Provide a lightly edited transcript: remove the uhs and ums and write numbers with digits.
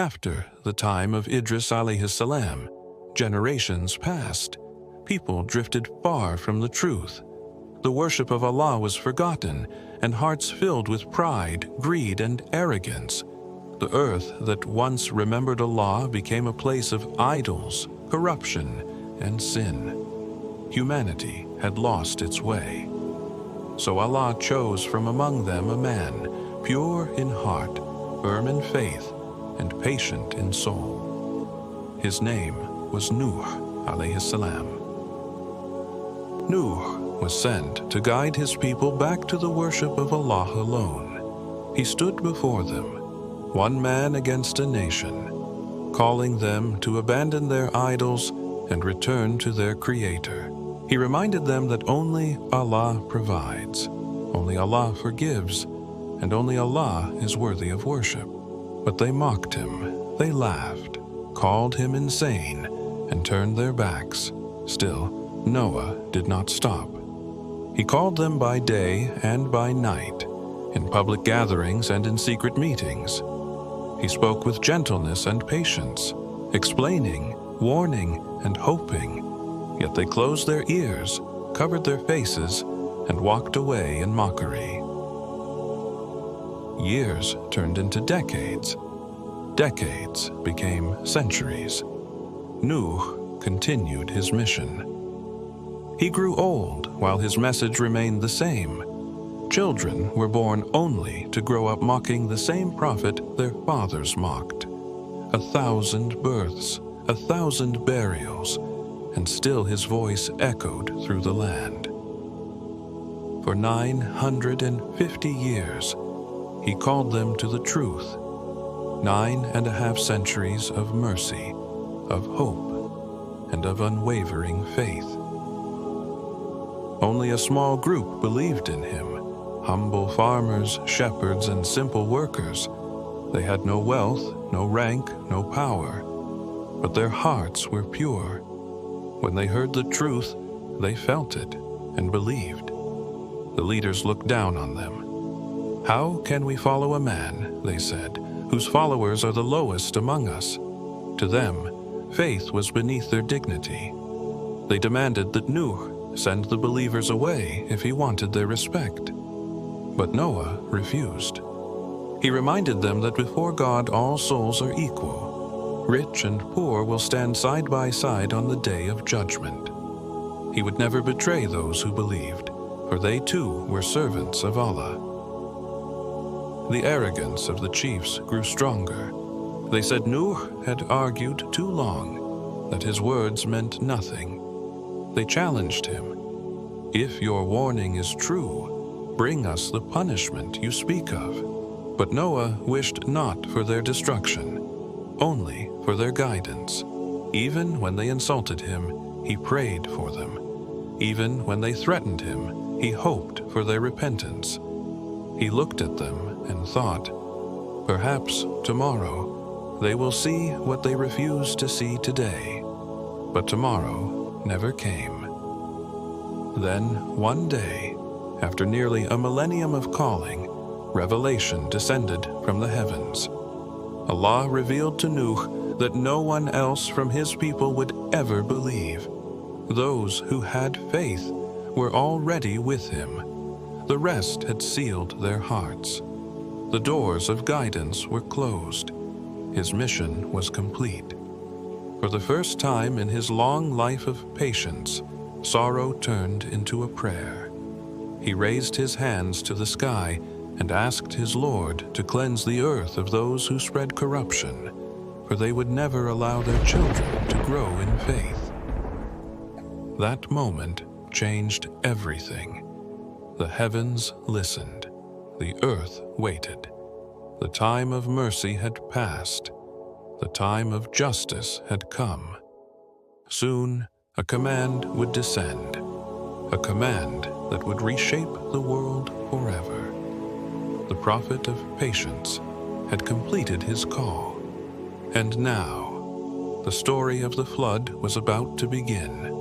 After the time of Idris alayhi salam, generations passed. People drifted far from the truth. The worship of Allah was forgotten, and hearts filled with pride, greed, and arrogance. The earth that once remembered Allah became a place of idols, corruption, and sin. Humanity had lost its way. So Allah chose from among them a man, pure in heart, firm in faith, and patient in soul. His name was Nuh alayhi salam. Nuh was sent to guide his people back to the worship of Allah alone. He stood before them, one man against a nation, calling them to abandon their idols and return to their Creator. He reminded them that only Allah provides, only Allah forgives, and only Allah is worthy of worship. But they mocked him, they laughed, called him insane, and turned their backs. Still, Noah did not stop. He called them by day and by night, in public gatherings and in secret meetings. He spoke with gentleness and patience, explaining, warning, and hoping. Yet they closed their ears, covered their faces, and walked away in mockery. Years turned into decades. Decades became centuries. Nuh continued his mission. He grew old while his message remained the same. Children were born only to grow up mocking the same prophet their fathers mocked. 1,000 births, 1,000 burials, and still his voice echoed through the land. For 950 years, he called them to the truth. 9.5 centuries of mercy, of hope, and of unwavering faith. Only a small group believed in him, humble farmers, shepherds, and simple workers. They had no wealth, no rank, no power, but their hearts were pure. When they heard the truth, they felt it and believed. The leaders looked down on them. "How can we follow a man," they said, "whose followers are the lowest among us?" To them, faith was beneath their dignity. They demanded that Nuh send the believers away if he wanted their respect. But Noah refused. He reminded them that before God all souls are equal. Rich and poor will stand side by side on the day of judgment. He would never betray those who believed, for they too were servants of Allah. The arrogance of the chiefs grew stronger. They said Nuh had argued too long, that his words meant nothing. They challenged him. "If your warning is true, bring us the punishment you speak of." But Noah wished not for their destruction, only for their guidance. Even when they insulted him, he prayed for them. Even when they threatened him, he hoped for their repentance. He looked at them and thought, perhaps tomorrow they will see what they refuse to see today. But tomorrow never came. Then, one day, after nearly a millennium of calling, revelation descended from the heavens. Allah revealed to Nuh that no one else from his people would ever believe. Those who had faith were already with him. The rest had sealed their hearts. The doors of guidance were closed. His mission was complete. For the first time in his long life of patience, sorrow turned into a prayer. He raised his hands to the sky and asked his Lord to cleanse the earth of those who spread corruption, for they would never allow their children to grow in faith. That moment changed everything. The heavens listened. The earth waited. The time of mercy had passed. The time of justice had come. Soon, a command would descend, a command that would reshape the world forever. The prophet of patience had completed his call, and now the story of the flood was about to begin.